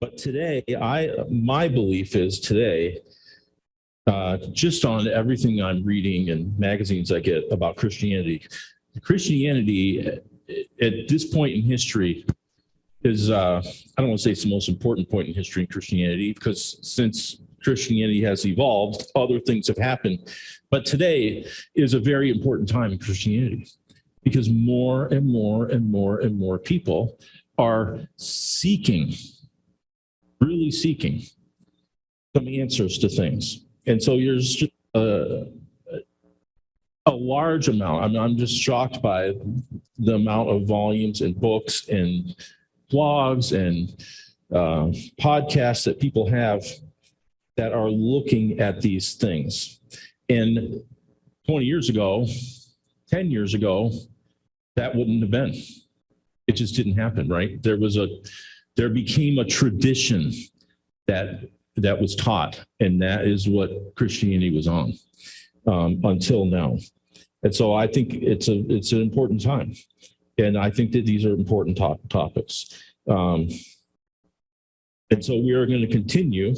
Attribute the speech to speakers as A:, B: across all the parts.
A: But today, my belief is today, just on everything I'm reading and magazines I get about Christianity, at this point in history is, I don't want to say it's the most important point in history in Christianity, because since Christianity has evolved, other things have happened. But today is a very important time in Christianity because more and more and more and more people are really seeking some answers to things. And so there's just a large amount. I mean, I'm just shocked by the amount of volumes and books and blogs and podcasts that people have that are looking at these things. And 20 years ago, 10 years ago, that wouldn't have been. It just didn't happen, right? There became a tradition that was taught, and that is what Christianity was on until now. And so I think it's an important time, and I think that these are important topics. And so we are going to continue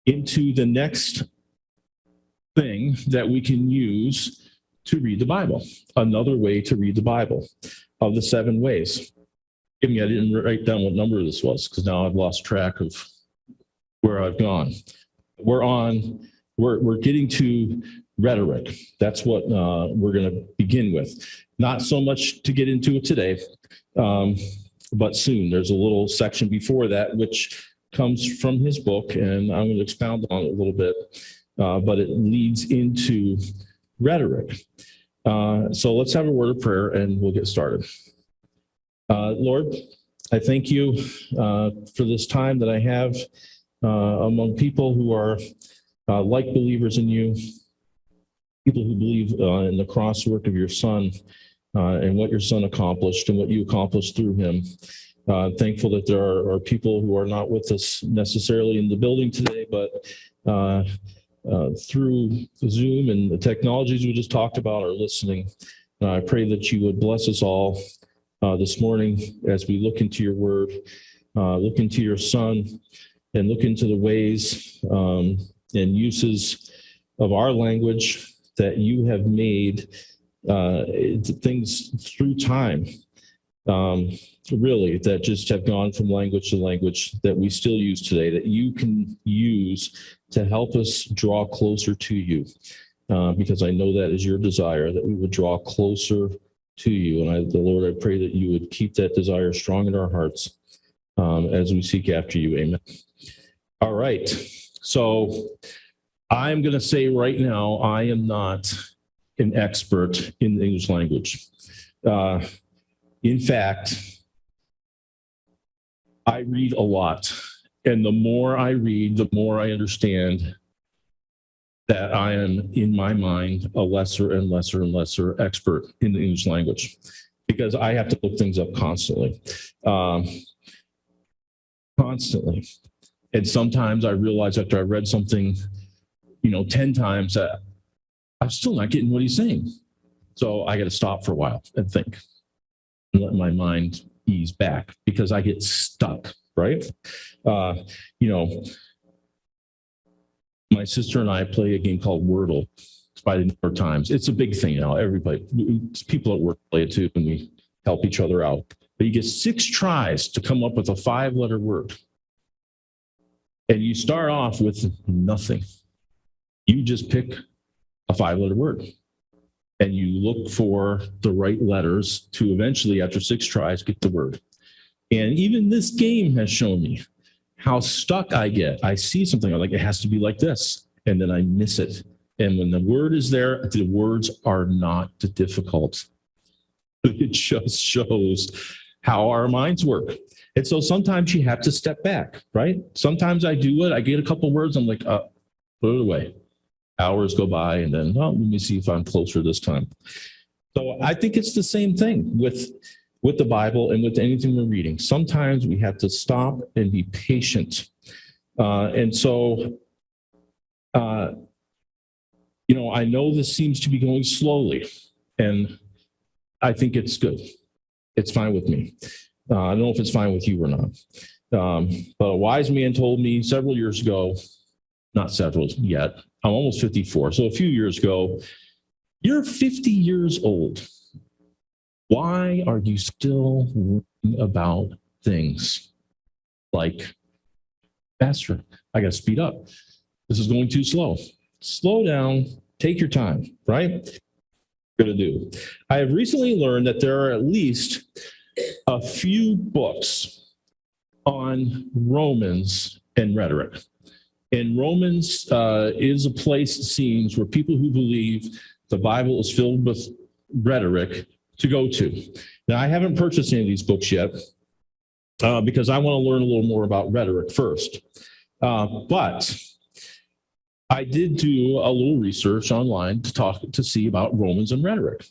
A: into the next thing that we can use to read the Bible. Another way to read the Bible of the 7 ways. I didn't write down what number this was because now I've lost track of where I've gone. We're getting to rhetoric. That's what we're going to begin with. Not so much to get into it today, but soon. There's a little section before that which comes from his book, and I'm going to expound on it a little bit, but it leads into rhetoric. So let's have a word of prayer and we'll get started. Lord, I thank you for this time that I have among people who are like believers in you, people who believe in the cross work of your Son and what your Son accomplished and what you accomplished through him. Thankful that there are people who are not with us necessarily in the building today, but through Zoom and the technologies we just talked about are listening. I pray that you would bless us all this morning as we look into your word, look into your Son, and look into the ways and uses of our language that you have made things through time, really, that just have gone from language to language that we still use today, that you can use to help us draw closer to you, because I know that is your desire, that we would draw closer to you. And the Lord, I pray that you would keep that desire strong in our hearts as we seek after you. Amen. All right. So I'm going to say right now, I am not an expert in the English language. In fact, I read a lot. And the more I read, the more I understand that I am, in my mind, a lesser and lesser and lesser expert in the English language because I have to look things up constantly. And sometimes I realize after I read something, 10 times that I'm still not getting what he's saying. So I got to stop for a while and think and let my mind ease back because I get stuck, right? My sister and I play a game called Wordle. It's by the New York Times. It's a big thing now. People at work play it too, and we help each other out. But you get 6 tries to come up with a 5-letter word. And you start off with nothing. You just pick a 5-letter word. And you look for the right letters to eventually, after 6 tries, get the word. And even this game has shown me how stuck I get. I see something, I'm like, it has to be like this. And then I miss it. And when the word is there, the words are not difficult. It just shows how our minds work. And so sometimes you have to step back, right? Sometimes I do it. I get a couple words. I'm like, put it away. Hours go by. And then, let me see if I'm closer this time. So I think it's the same thing with the Bible and with anything we're reading. Sometimes we have to stop and be patient. And so, I know this seems to be going slowly, and I think it's good. It's fine with me. I don't know if it's fine with you or not. But a wise man told me several years ago, not several yet, I'm almost 54. So a few years ago, you're 50 years old. Why are you still worrying about things like, Pastor, I got to speed up. This is going too slow. Slow down, take your time, right? Going to do. I have recently learned that there are at least a few books on Romans and rhetoric. And Romans is a place, it seems, where people who believe the Bible is filled with rhetoric to go to. Now, I haven't purchased any of these books yet because I want to learn a little more about rhetoric first. But I did do a little research online to see about Romans and rhetoric.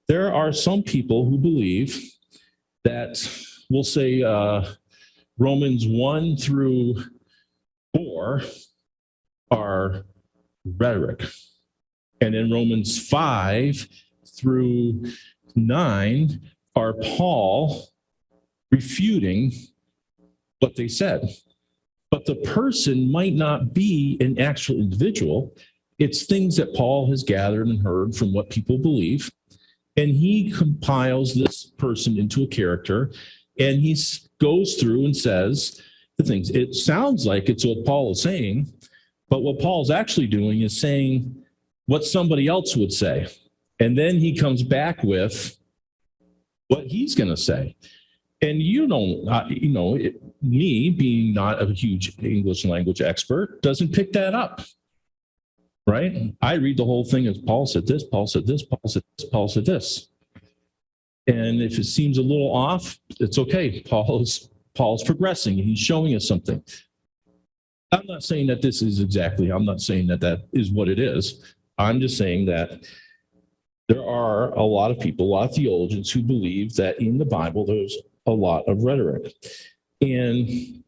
A: There are some people who believe that, we'll say, Romans 1 through 4 are rhetoric. And then Romans 5 through 9 are Paul refuting what they said. But the person might not be an actual individual. It's things that Paul has gathered and heard from what people believe. And he compiles this person into a character, and he goes through and says the things. It sounds like it's what Paul is saying, but what Paul's actually doing is saying what somebody else would say. And then he comes back with what he's going to say. And me being not a huge English language expert doesn't pick that up, right? I read the whole thing as Paul said this, Paul said this, Paul said this, Paul said this. And if it seems a little off, it's okay. Paul's progressing and he's showing us something. I'm not saying that this is I'm not saying that that is what it is. I'm just saying that there are a lot of people, a lot of theologians who believe that in the Bible, there's a lot of rhetoric. And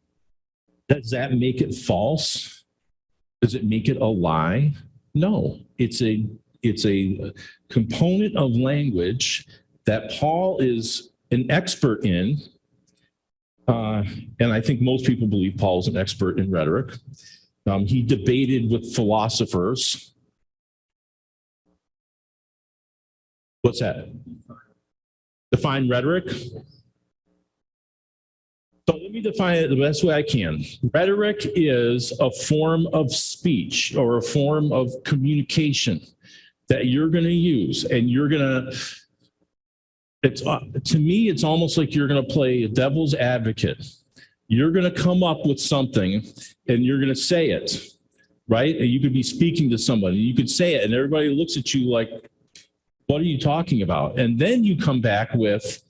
A: does that make it false? Does it make it a lie? No, it's a component of language that Paul is an expert in. And I think most people believe Paul is an expert in rhetoric. He debated with philosophers. What's that? Define rhetoric? So let me define it the best way I can. Rhetoric is a form of speech or a form of communication that you're going to use, and you're going to, to me, it's almost like you're going to play a devil's advocate. You're going to come up with something and you're going to say it, right? And you could be speaking to somebody, you could say it, and everybody looks at you like, what are you talking about? And then you come back with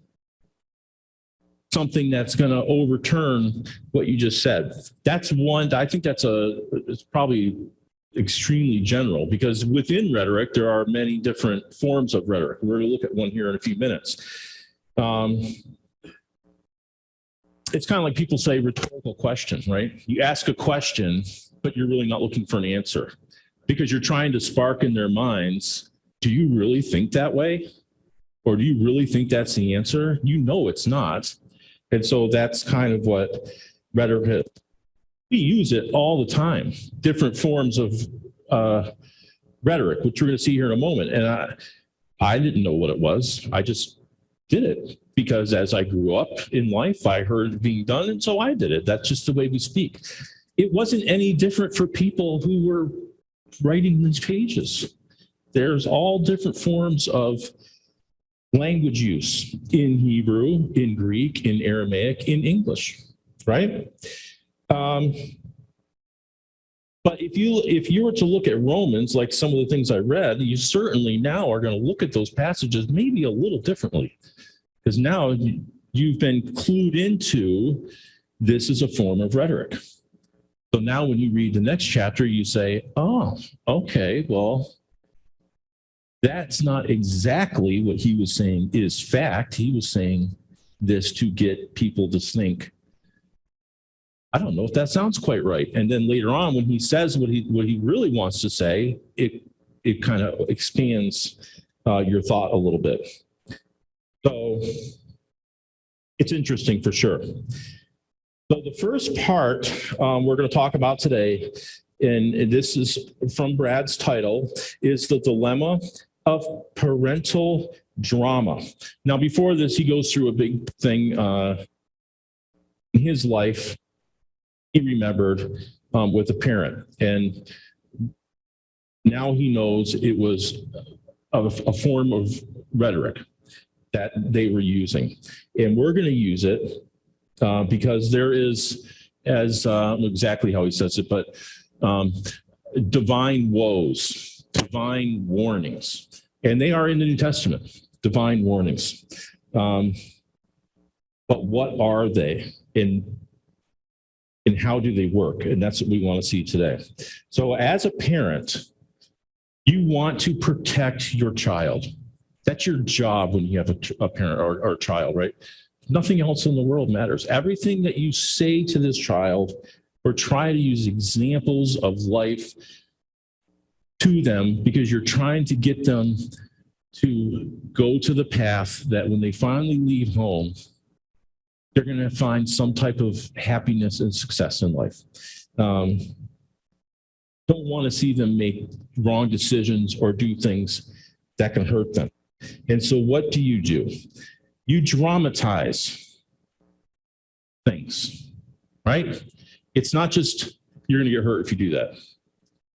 A: something that's going to overturn what you just said. That's one, I think it's probably extremely general, because within rhetoric, there are many different forms of rhetoric. We're going to look at one here in a few minutes. It's kind of like people say rhetorical questions, right? You ask a question, but you're really not looking for an answer because you're trying to spark in their minds, do you really think that way? Or do you really think that's the answer? You know it's not. And so that's kind of what rhetoric is. We use it all the time, different forms of rhetoric, which we're going to see here in a moment. And I didn't know what it was. I just did it because as I grew up in life, I heard it being done, and so I did it. That's just the way we speak. It wasn't any different for people who were writing these pages. There's all different forms of language use in Hebrew, in Greek, in Aramaic, in English, right? But if you were to look at Romans, like some of the things I read, you certainly now are going to look at those passages maybe a little differently, because now you've been clued into this is a form of rhetoric. So now when you read the next chapter, you say, oh, okay, well, that's not exactly what he was saying is fact. He was saying this to get people to think, I don't know if that sounds quite right. And then later on, when he says what he really wants to say, it kind of expands your thought a little bit. So It's interesting for sure. So the first part we're going to talk about today, and this is from Brad's title, is the dilemma of parental drama. Now, before this, he goes through a big thing in his life. He remembered with a parent, and now he knows it was a form of rhetoric that they were using. And we're going to use it because there is, as exactly how he says it, but divine woes, divine warnings. And they are in the New Testament, divine warnings. But what are they? And how do they work? And that's what we want to see today. So as a parent, you want to protect your child. That's your job when you have a parent or a child, right? Nothing else in the world matters. Everything that you say to this child or try to use examples of life to them because you're trying to get them to go to the path that when they finally leave home, they're going to find some type of happiness and success in life. Don't want to see them make wrong decisions or do things that can hurt them. And so what do? You dramatize things, right? It's not just you're going to get hurt if you do that.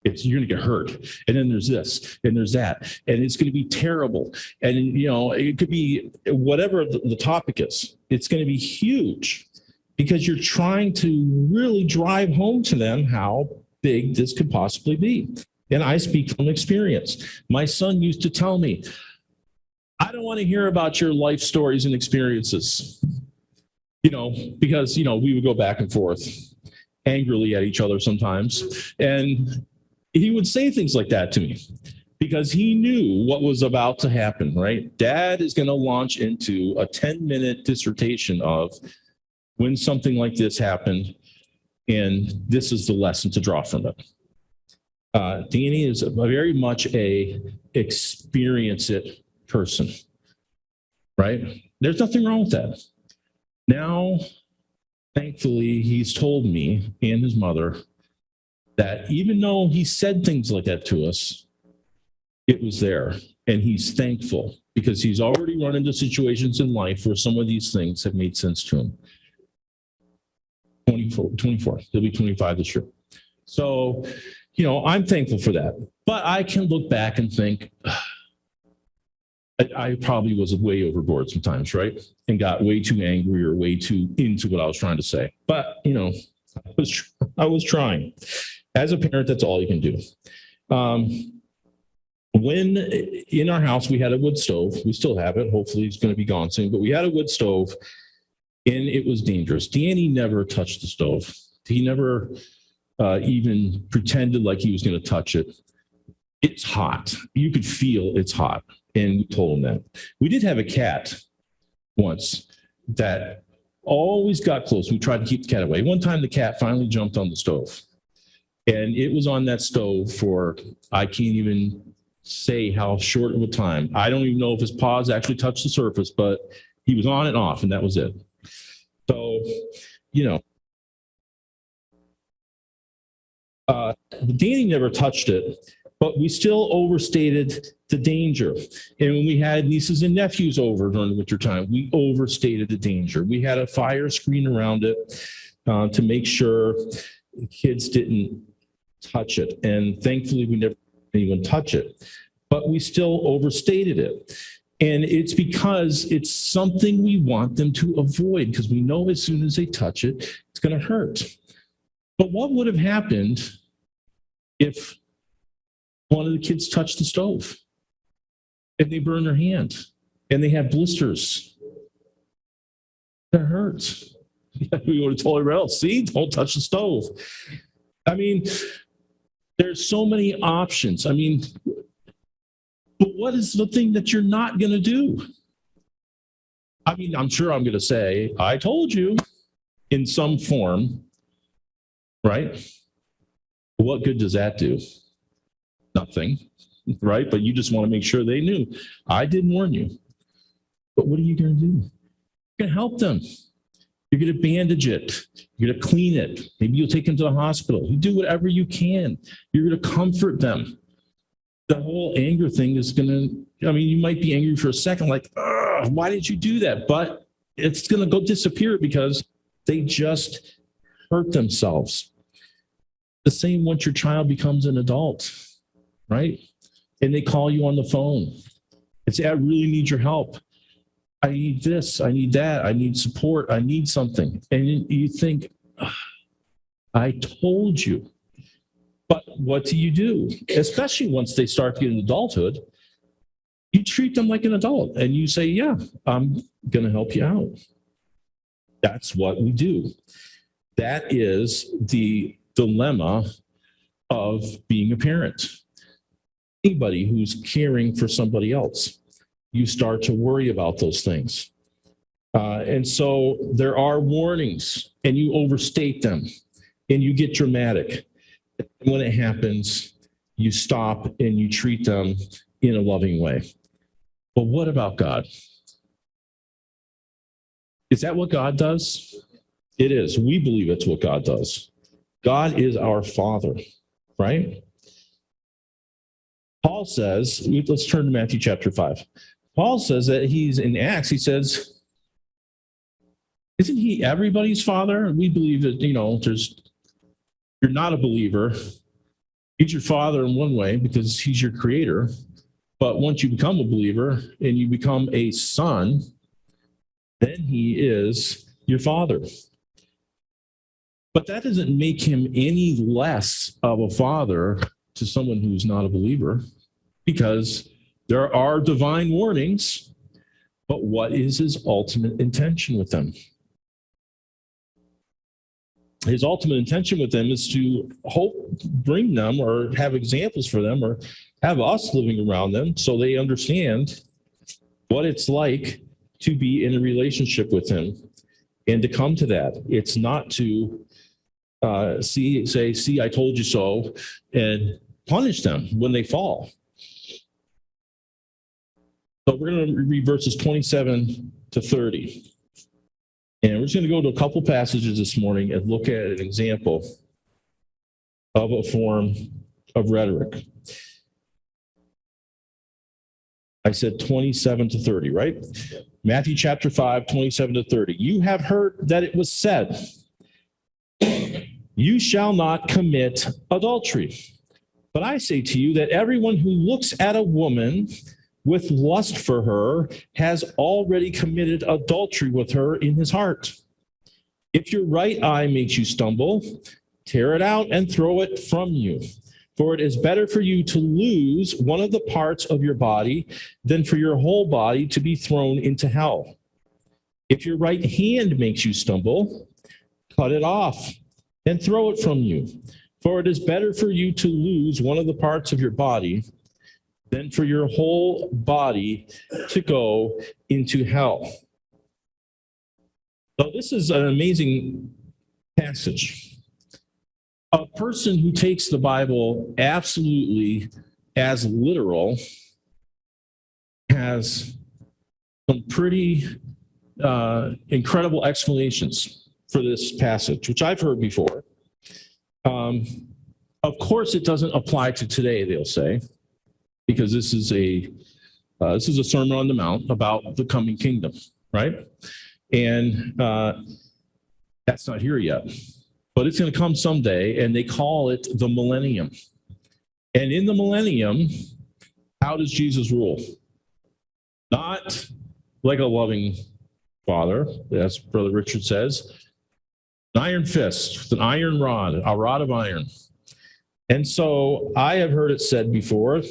A: It's you're going to get hurt. And then there's this and there's that. And it's going to be terrible. And, you know, it could be whatever the topic is. It's going to be huge because you're trying to really drive home to them how big this could possibly be. And I speak from experience. My son used to tell me, I don't want to hear about your life stories and experiences, you know, because, you know, we would go back and forth angrily at each other sometimes. And he would say things like that to me because he knew what was about to happen, right? Dad is going to launch into a 10-minute dissertation of when something like this happened, and this is the lesson to draw from it. Danny is very much a experience it person, right? There's nothing wrong with that. Now, thankfully, he's told me and his mother that even though he said things like that to us, it was there. And he's thankful because he's already run into situations in life where some of these things have made sense to him. 24. He'll be 25 this year. So, you know, I'm thankful for that. But I can look back and think, I probably was way overboard sometimes, right? And got way too angry or way too into what I was trying to say. But, you know, I was trying. As a parent, that's all you can do. When in our house, we had a wood stove. We still have it. Hopefully it's going to be gone soon. But we had a wood stove, and it was dangerous. Danny never touched the stove. He never even pretended like he was going to touch it. It's hot. You could feel it's hot. And we told him that. We did have a cat once that always got close. We tried to keep the cat away. One time the cat finally jumped on the stove. And it was on that stove for, I can't even say how short of a time. I don't even know if his paws actually touched the surface, but he was on and off, and that was it. So, you know, Danny never touched it, but we still overstated the danger. And when we had nieces and nephews over during the winter time, we overstated the danger. We had a fire screen around it to make sure the kids didn't touch it. And thankfully, we never had anyone touch it, but we still overstated it. And it's because it's something we want them to avoid because we know as soon as they touch it, it's going to hurt. But what would have happened if one of the kids touched the stove and they burn their hand and they have blisters? That hurts. We would have told everybody else, see, don't touch the stove. I mean, there's so many options. I mean, but what is the thing that you're not going to do? I mean, I'm sure I'm going to say, I told you in some form, right? What good does that do? Nothing, right? But you just want to make sure they knew. I didn't warn you. But what are you going to do? You're going to help them. You're going to bandage it. You're going to clean it. Maybe you'll take them to the hospital. You do whatever you can. You're going to comfort them. The whole anger thing is going to, you might be angry for a second, like, why did you do that? But it's going to go disappear because they just hurt themselves. The same once your child becomes an adult, right? And they call you on the phone and say, I really need your help. I need this, I need that, I need support, I need something. And you think, I told you. But what do? Especially once they start getting adulthood, you treat them like an adult and you say, yeah, I'm going to help you out. That's what we do. That is the dilemma of being a parent. Anybody who's caring for somebody else, you start to worry about those things. And so there are warnings and you overstate them and you get dramatic. And when it happens, you stop and you treat them in a loving way. But what about God? Is that what God does? It is. We believe it's what God does. God is our Father, right? Paul says, let's turn to Matthew chapter 5. Paul says that he's in Acts, he says, isn't he everybody's father? We believe that, you're not a believer. He's your father in one way because he's your creator. But once you become a believer and you become a son, then he is your father. But that doesn't make him any less of a father to someone who's not a believer, because there are divine warnings, but what is his ultimate intention with them? His ultimate intention with them is to bring them or have examples for them or have us living around them so they understand what it's like to be in a relationship with him and to come to that. It's not to say, I told you so, and punish them when they fall. So we're going to read verses 27 to 30. And we're just going to go to a couple passages this morning and look at an example of a form of rhetoric. I said 27 to 30, right? Matthew chapter 5, 27 to 30. You have heard that it was said, you shall not commit adultery. But I say to you that everyone who looks at a woman with lust for her has already committed adultery with her in his heart. If your right eye makes you stumble, tear it out and throw it from you. For it is better for you to lose one of the parts of your body than for your whole body to be thrown into hell. If your right hand makes you stumble, cut it off and throw it from you. For it is better for you to lose one of the parts of your body than for your whole body to go into hell. So this is an amazing passage. A person who takes the Bible absolutely as literal has some pretty incredible explanations for this passage, which I've heard before. Of course, it doesn't apply to today, they'll say, because this is a Sermon on the Mount about the coming kingdom, right? And that's not here yet, but it's going to come someday, and they call it the millennium. And in the millennium, how does Jesus rule? Not like a loving father, as Brother Richard says, an iron fist, with an iron rod, a rod of iron. And so I have heard it said before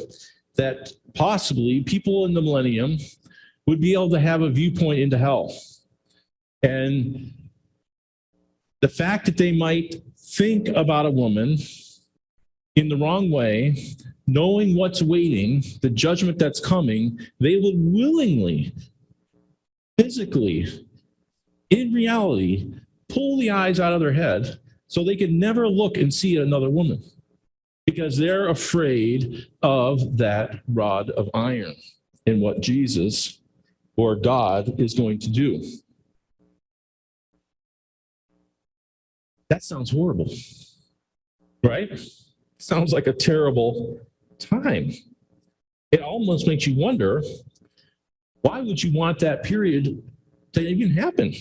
A: that possibly people in the millennium would be able to have a viewpoint into hell. And the fact that they might think about a woman in the wrong way, knowing what's waiting, the judgment that's coming, they would willingly, physically, in reality, pull the eyes out of their head so they could never look and see another woman, because they're afraid of that rod of iron and what Jesus or God is going to do. That sounds horrible, right? Sounds like a terrible time. It almost makes you wonder, why would you want that period to even happen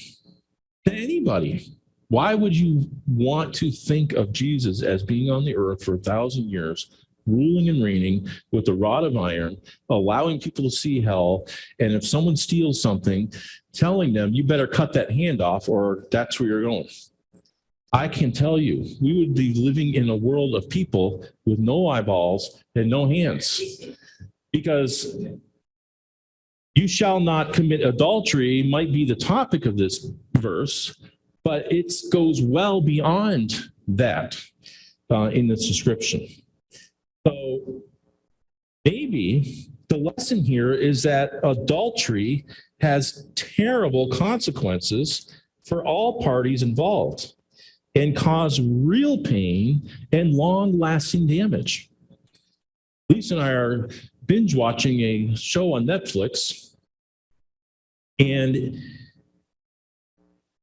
A: to anybody? Why would you want to think of Jesus as being on the earth for 1,000 years, ruling and reigning with a rod of iron, allowing people to see hell, and if someone steals something, telling them, you better cut that hand off or that's where you're going? I can tell you, we would be living in a world of people with no eyeballs and no hands, because you shall not commit adultery might be the topic of this verse, but it goes well beyond that in this description. So maybe the lesson here is that adultery has terrible consequences for all parties involved and cause real pain and long-lasting damage. Lisa and I are binge watching a show on Netflix, and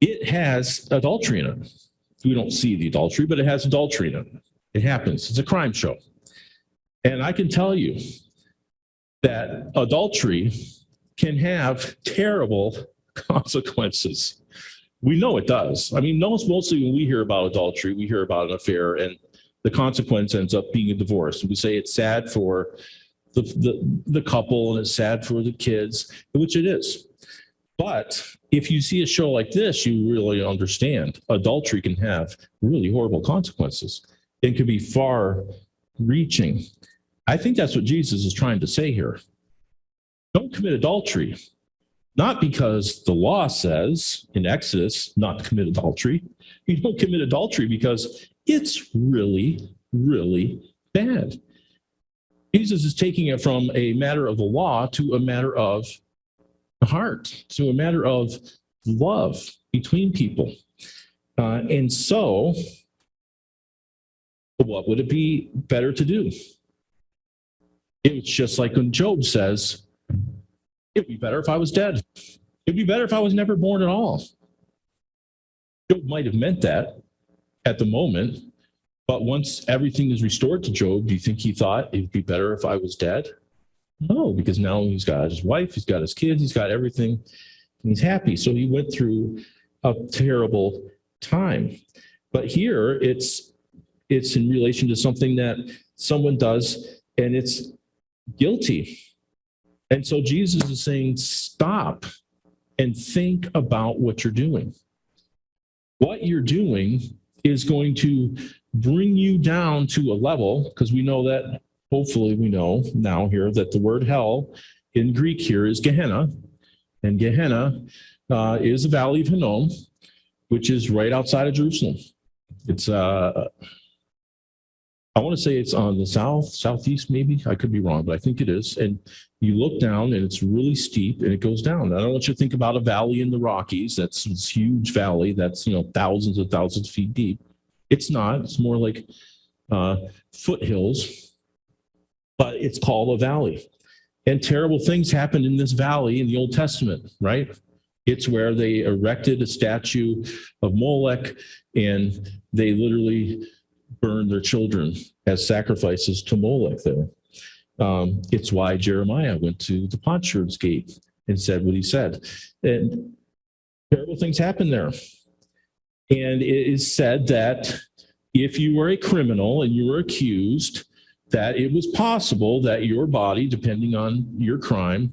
A: it has adultery in it. We don't see the adultery, but it has adultery in it. It happens. It's a crime show. And I can tell you that adultery can have terrible consequences. We know it does. I mean, mostly when we hear about adultery, we hear about an affair, and the consequence ends up being a divorce. And we say it's sad for the couple and it's sad for the kids, which it is. But if you see a show like this, you really understand adultery can have really horrible consequences. It can be far reaching. I think that's what Jesus is trying to say here. Don't commit adultery, not because the law says in Exodus not to commit adultery. You don't commit adultery because it's really, really bad. Jesus is taking it from a matter of the law to a matter of the heart, to a matter of love between people. And so, what would it be better to do? It's just like when Job says, it'd be better if I was dead. It'd be better if I was never born at all. Job might have meant that at the moment, but once everything is restored to Job, do you think he thought it'd be better if I was dead? No, because now he's got his wife, he's got his kids, he's got everything, and he's happy. So he went through a terrible time. But here it's in relation to something that someone does, and it's guilty. And so Jesus is saying, stop and think about what you're doing. What you're doing is going to bring you down to a level, because we know that, hopefully we know now here that the word hell in Greek here is Gehenna. And Gehenna is the Valley of Hinnom, which is right outside of Jerusalem. It's, I want to say it's on the southeast, maybe. I could be wrong, but I think it is. And you look down and it's really steep and it goes down. I don't want you to think about a valley in the Rockies. That's this huge valley that's, thousands and thousands of feet deep. It's not. It's more like foothills, but it's called a valley. And terrible things happened in this valley in the Old Testament, right? It's where they erected a statue of Molech, and they literally burned their children as sacrifices to Molech there. It's why Jeremiah went to the potsherds gate and said what he said. And terrible things happened there. And it is said that if you were a criminal and you were accused, that it was possible that your body, depending on your crime,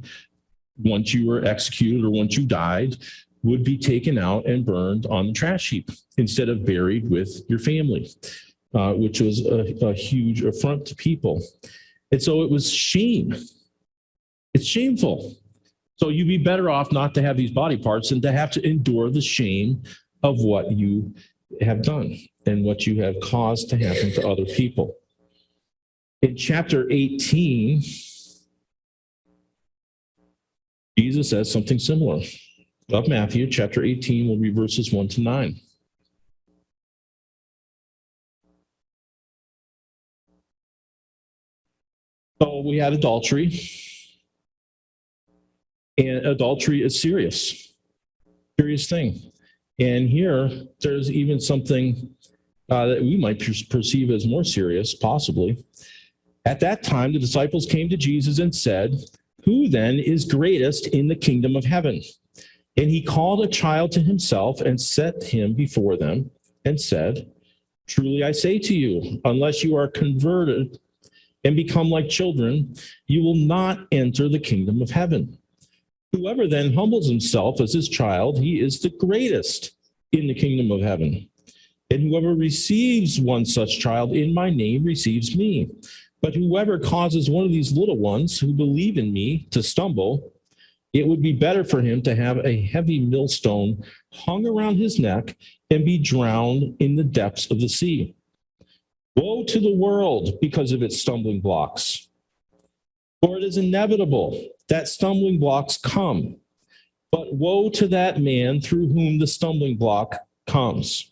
A: once you were executed or once you died, would be taken out and burned on the trash heap instead of buried with your family, which was a huge affront to people. And so it was shame. It's shameful. So you'd be better off not to have these body parts than to have to endure the shame of what you have done and what you have caused to happen to other people. In chapter 18, Jesus says something similar. Of Matthew, chapter 18 will be verses 1 to 9. So we had adultery, and adultery is serious thing. And here, there's even something that we might perceive as more serious, possibly. At that time, the disciples came to Jesus and said, "Who then is greatest in the kingdom of heaven?" And he called a child to himself and set him before them and said, "Truly I say to you, unless you are converted and become like children, you will not enter the kingdom of heaven. Whoever then humbles himself as his child, he is the greatest in the kingdom of heaven. And whoever receives one such child in my name receives me. But whoever causes one of these little ones who believe in me to stumble, it would be better for him to have a heavy millstone hung around his neck and be drowned in the depths of the sea. Woe to the world because of its stumbling blocks. For it is inevitable that stumbling blocks come, but woe to that man through whom the stumbling block comes."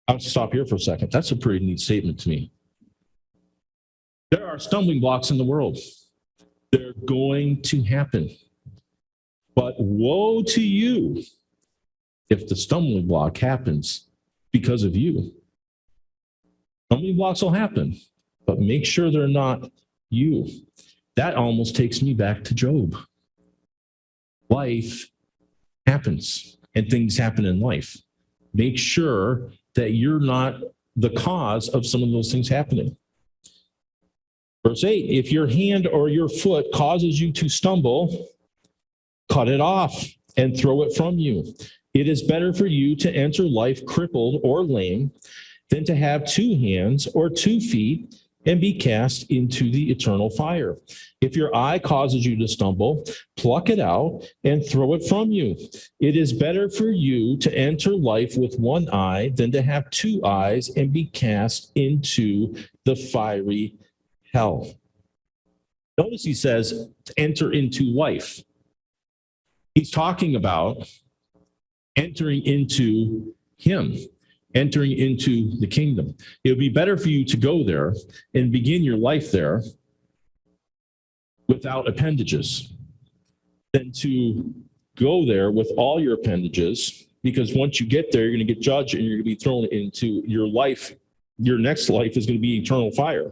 A: I'll stop here for a second. That's a pretty neat statement to me. There are stumbling blocks in the world. They're going to happen. But woe to you if the stumbling block happens because of you. Stumbling blocks will happen, but make sure they're not you. That almost takes me back to Job. Life happens, and things happen in life. Make sure that you're not the cause of some of those things happening. Verse 8, if your hand or your foot causes you to stumble, cut it off and throw it from you. It is better for you to enter life crippled or lame than to have 2 hands or 2 feet and be cast into the eternal fire. If your eye causes you to stumble, pluck it out and throw it from you. It is better for you to enter life with 1 eye than to have 2 eyes and be cast into the fiery hell. Notice he says, enter into life. He's talking about entering into him, entering into the kingdom. It would be better for you to go there and begin your life there without appendages than to go there with all your appendages, because once you get there, you're going to get judged and you're going to be thrown into your life. Your next life is going to be eternal fire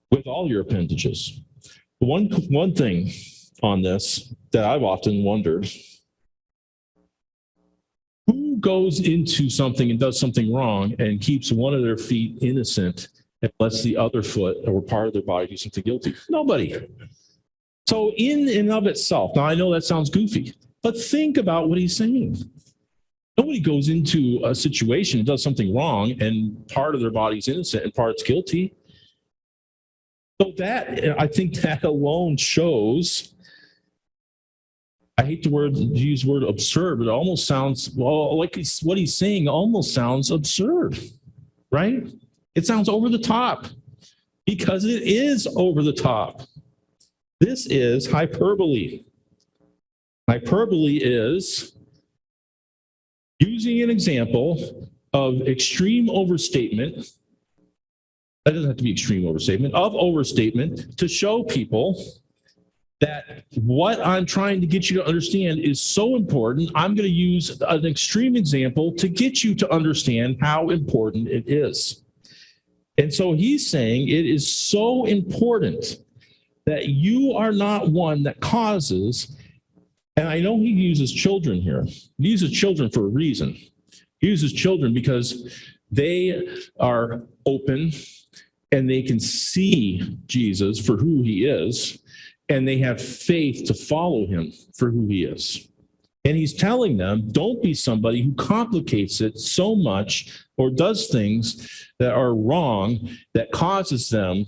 A: with all your appendages. One thing on this that I've often wondered, who goes into something and does something wrong and keeps one of their feet innocent and lets the other foot or part of their body do something guilty? Nobody. So in and of itself, now I know that sounds goofy, but think about what he's saying. Nobody goes into a situation and does something wrong and part of their body's innocent and part's guilty. So that, I think that alone shows, I hate to use the word absurd, but it almost sounds, well, like what he's saying almost sounds absurd, right? It sounds over the top because it is over the top. This is hyperbole. Hyperbole is using an example of extreme overstatement. That doesn't have to be extreme overstatement, of overstatement to show people that what I'm trying to get you to understand is so important. I'm going to use an extreme example to get you to understand how important it is. And so he's saying it is so important that you are not one that causes, and I know he uses children here. He uses children for a reason. He uses children because they are open and they can see Jesus for who he is, and they have faith to follow him for who he is. And he's telling them, don't be somebody who complicates it so much or does things that are wrong that causes them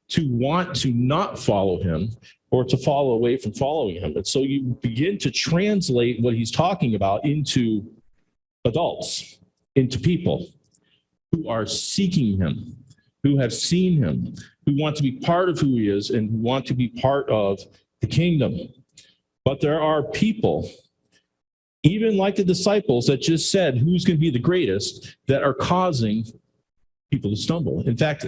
A: to want to not follow him or to fall away from following him. And so you begin to translate what he's talking about into adults, into people who are seeking him, who have seen him, who want to be part of who he is and who want to be part of the kingdom. But there are people, even like the disciples that just said, who's going to be the greatest, that are causing people to stumble. In fact,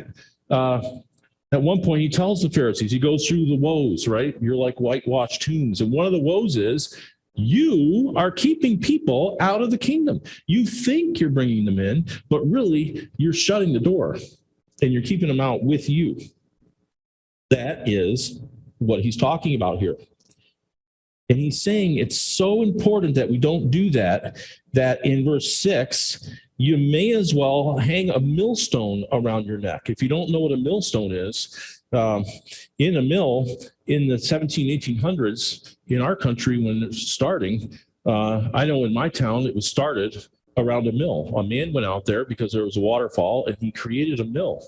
A: at one point he tells the Pharisees, he goes through the woes, right? You're like whitewashed tombs. And one of the woes is You are keeping people out of the kingdom. You think you're bringing them in, but really you're shutting the door and you're keeping them out with you. That is what he's talking about here. And he's saying it's so important that we don't do that, that in verse 6, you may as well hang a millstone around your neck. If you don't know what a millstone is, in a mill in the 1800s, in our country when it was starting, I know in my town it was started around a mill. A man went out there because there was a waterfall and he created a mill.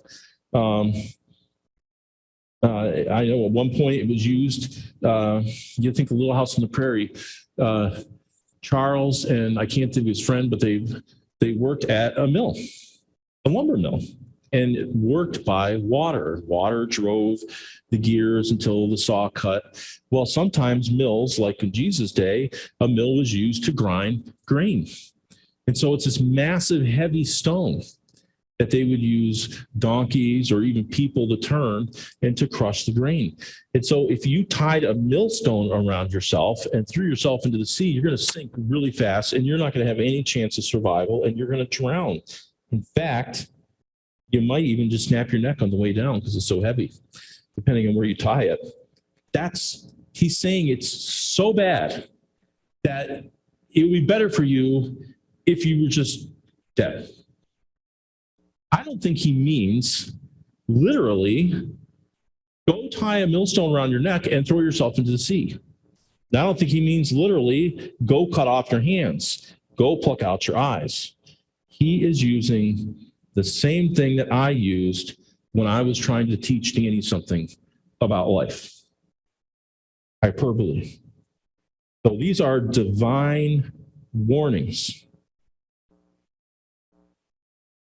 A: I know at one point it was used, you think the Little House on the Prairie, Charles and I can't think of his friend, but they worked at a mill, a lumber mill, and it worked by water. Water drove the gears until the saw cut. Well, sometimes mills, like in Jesus' day, a mill was used to grind grain. And so it's this massive, heavy stone that they would use donkeys or even people to turn and to crush the grain. And so if you tied a millstone around yourself and threw yourself into the sea, you're going to sink really fast and you're not going to have any chance of survival and you're going to drown. In fact, you might even just snap your neck on the way down because it's so heavy, depending on where you tie it. He's saying it's so bad that it would be better for you if you were just dead. I don't think he means literally go tie a millstone around your neck and throw yourself into the sea. I don't think he means literally go cut off your hands, go pluck out your eyes. He is using the same thing that I used when I was trying to teach Danny something about life. Hyperbole. So these are divine warnings.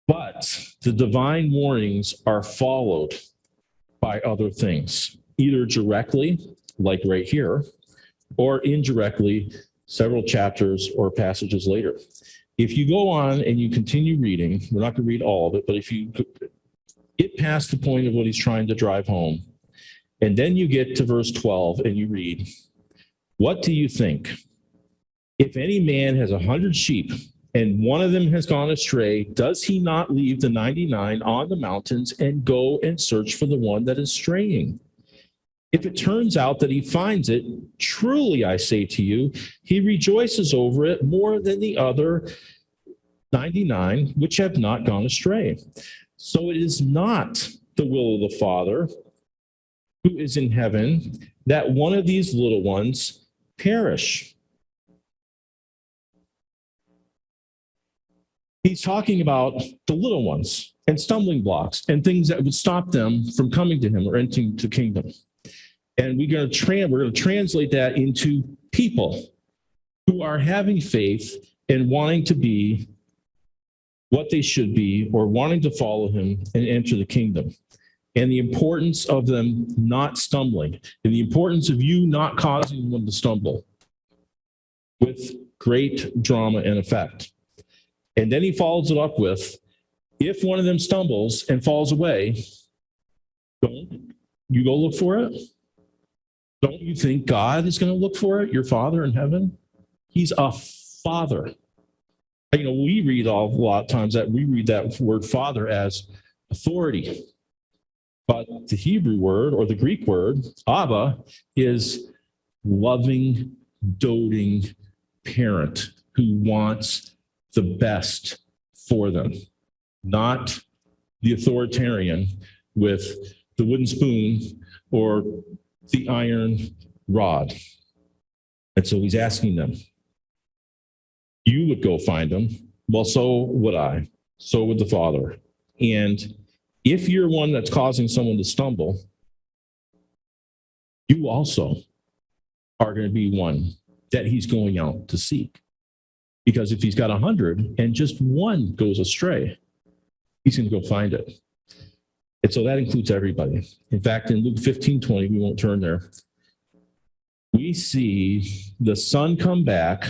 A: But the divine warnings are followed by other things, either directly, like right here, or indirectly, several chapters or passages later. If you go on and you continue reading, we're not going to read all of it, but if you get past the point of what he's trying to drive home, and then you get to verse 12 and you read, what do you think? If any man has 100 sheep, and one of them has gone astray, does he not leave the 99 on the mountains and go and search for the one that is straying? If it turns out that he finds it, truly I say to you, he rejoices over it more than the other 99 which have not gone astray. So it is not the will of the Father who is in heaven that one of these little ones perish. He's talking about the little ones and stumbling blocks and things that would stop them from coming to him or entering the kingdom. And we're going to translate that into people who are having faith and wanting to be what they should be or wanting to follow him and enter the kingdom. And the importance of them not stumbling and the importance of you not causing them to stumble with great drama and effect. And then he follows it up with, if one of them stumbles and falls away, don't you go look for it? Don't you think God is going to look for it, your Father in heaven? He's a father. You know, we read a lot of times that we read that word father as authority. But the Hebrew word or the Greek word, Abba, is loving, doting parent who wants the best for them, not the authoritarian with the wooden spoon or the iron rod. And so he's asking them, you would go find them. Well, so would I. So would the Father. And if you're one that's causing someone to stumble, you also are going to be one that he's going out to seek. Because if he's got 100 and just one goes astray, he's going to go find it. And so that includes everybody. In fact, in Luke 15:20, we won't turn there, we see the son come back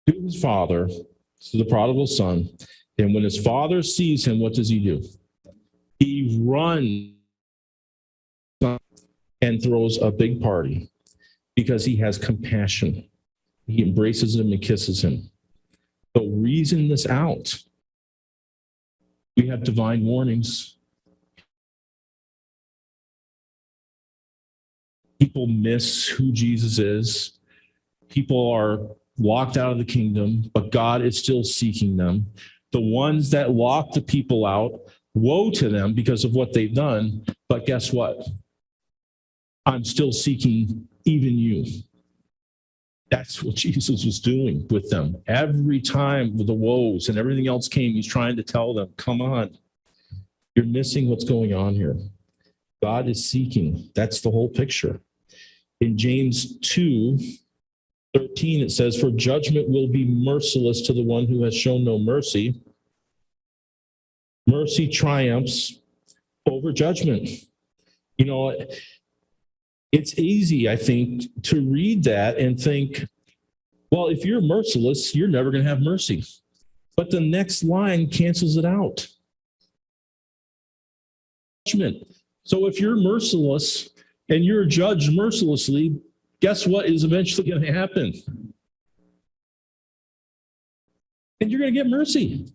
A: to his father, to the prodigal son. And when his father sees him, what does he do? He runs and throws a big party because he has compassion He embraces him and kisses him. So reason this out. We have divine warnings. People miss who Jesus is. People are locked out of the kingdom, but God is still seeking them. The ones that lock the people out, woe to them because of what they've done. But guess what? I'm still seeking even you. That's what Jesus was doing with them. Every time the woes and everything else came, he's trying to tell them, come on, you're missing what's going on here. God is seeking. That's the whole picture. In James 2:13, it says, for judgment will be merciless to the one who has shown no mercy. Mercy triumphs over judgment. You know, it's easy, I think, to read that and think, well, if you're merciless, you're never going to have mercy. But the next line cancels it out. Judgment. So if you're merciless and you're judged mercilessly, guess what is eventually going to happen? And you're going to get mercy.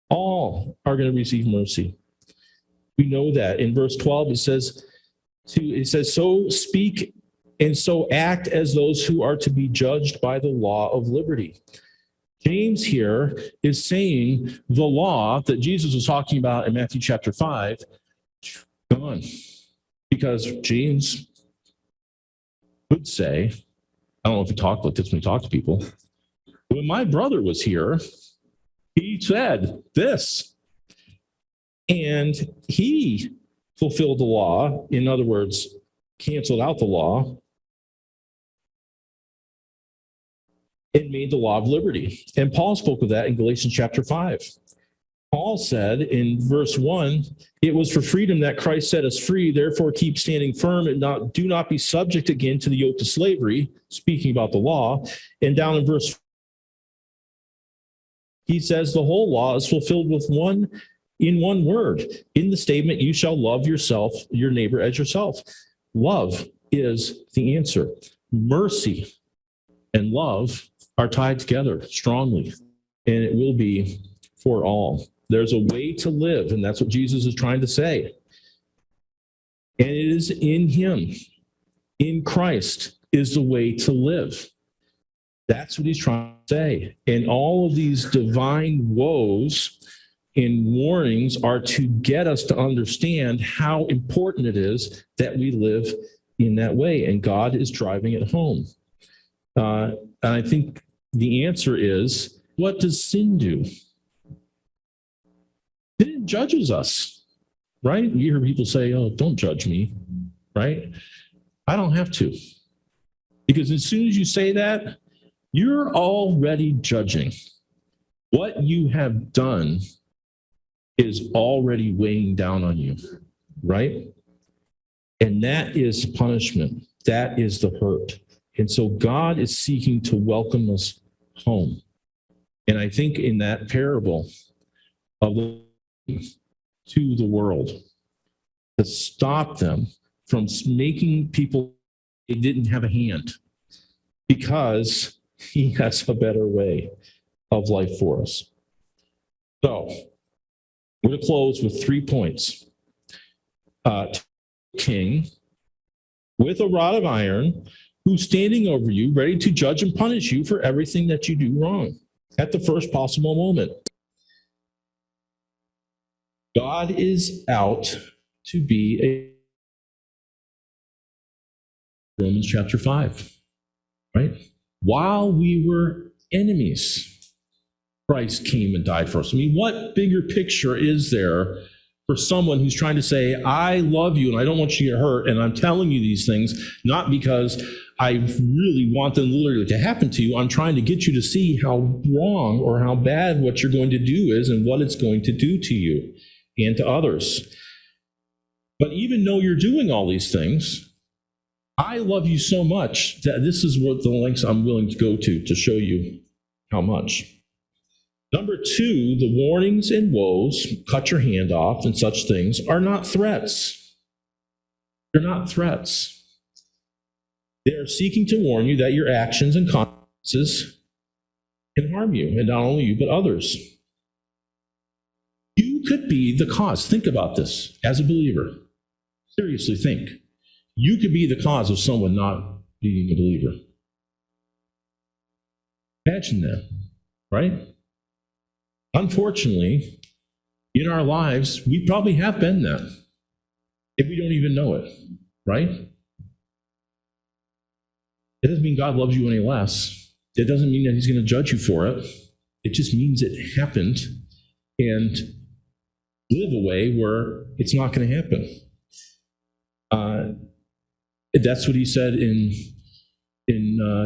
A: All are going to receive mercy. We know that. In verse 12, it says, so speak and so act as those who are to be judged by the law of liberty. James here is saying the law that Jesus was talking about in Matthew chapter 5, gone. Because James would say, I don't know if he talked like this when he talked to people, when my brother was here, he said this. And he fulfilled the law, in other words, canceled out the law, and made the law of liberty. And Paul spoke of that in Galatians chapter 5. Paul said in verse 1, it was for freedom that Christ set us free, therefore keep standing firm and do not be subject again to the yoke of slavery, speaking about the law. And down in verse, he says the whole law is fulfilled in one word, in the statement, you shall love your neighbor as yourself. Love is the answer. Mercy and love are tied together strongly, and it will be for all. There's a way to live, and that's what Jesus is trying to say. And it is in him, in Christ, is the way to live. That's what he's trying to say. And all of these divine woes and warnings are to get us to understand how important it is that we live in that way. And God is driving it home. And I think the answer is, what does sin do? Sin judges us, right? You hear people say, oh, don't judge me, right? I don't have to. Because as soon as you say that, you're already judging. What you have done is already weighing down on you, right? And that is punishment. That is the hurt. And so God is seeking to welcome us home. And I think in that parable of to the world, to stop them from making people they didn't have a hand, because he has a better way of life for us. So we're going to close with 3 points. King with a rod of iron, who's standing over you, ready to judge and punish you for everything that you do wrong at the first possible moment. God is out to be Romans chapter 5, right? While we were enemies, Christ came and died for us. I mean, what bigger picture is there for someone who's trying to say, I love you and I don't want you to get hurt, and I'm telling you these things, not because I really want them literally to happen to you. I'm trying to get you to see how wrong or how bad what you're going to do is and what it's going to do to you and to others. But even though you're doing all these things, I love you so much that this is what the lengths I'm willing to go to show you how much. Number 2, the warnings and woes, cut your hand off and such things, are not threats. They're not threats. They are seeking to warn you that your actions and conduct can harm you, and not only you, but others. You could be the cause. Think about this as a believer. Seriously think. You could be the cause of someone not being a believer. Imagine that, right? Unfortunately, in our lives, we probably have been that, if we don't even know it, right? It doesn't mean God loves you any less. It doesn't mean that he's going to judge you for it. It just means it happened, and live a way where it's not going to happen. That's what he said in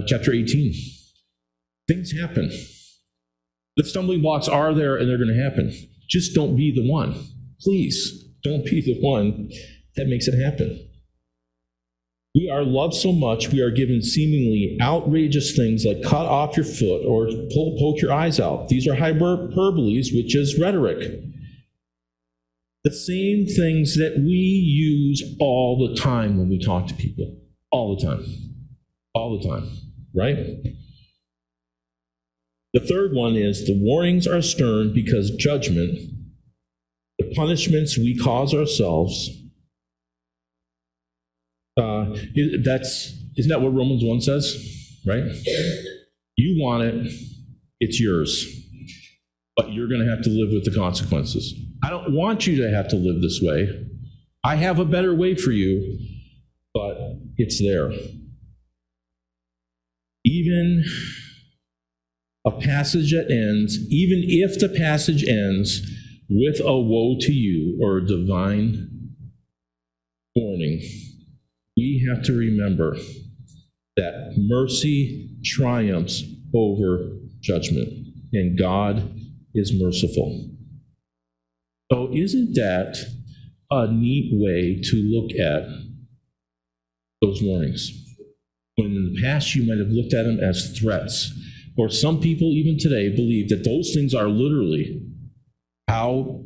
A: chapter 18. Things happen. The stumbling blocks are there, and they're going to happen. Just don't be the one. Please, don't be the one that makes it happen. We are loved so much, we are given seemingly outrageous things like cut off your foot or poke your eyes out. These are hyperboles, which is rhetoric. The same things that we use all the time when we talk to people. All the time. All the time. Right? The third one is the warnings are stern because judgment, the punishments we cause ourselves, isn't that what Romans 1 says? Right? You want it, it's yours. But you're going to have to live with the consequences. I don't want you to have to live this way. I have a better way for you, but it's there. Even a passage that ends, even if the passage ends with a woe to you or a divine warning, we have to remember that mercy triumphs over judgment, and God is merciful. So isn't that a neat way to look at those warnings? When in the past you might have looked at them as threats, or some people even today believe that those things are literally how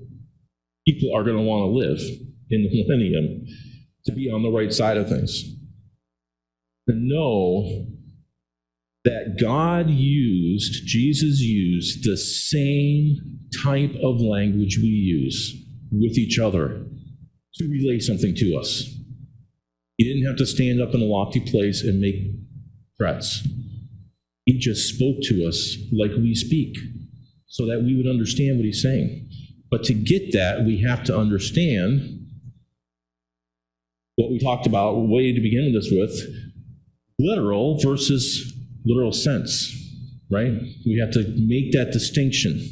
A: people are going to want to live in the millennium, to be on the right side of things. To know that Jesus used the same type of language we use with each other to relay something to us. He didn't have to stand up in a lofty place and make threats. He just spoke to us like we speak so that we would understand what he's saying. But to get that, we have to understand what we talked about way to begin this with, literal versus literal sense, right? We have to make that distinction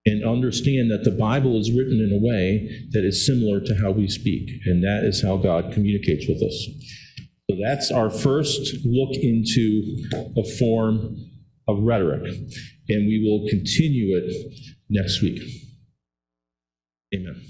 A: and understand that the Bible is written in a way that is similar to how we speak, and that is how God communicates with us. So that's our first look into a form of rhetoric, and we will continue it next week. Amen.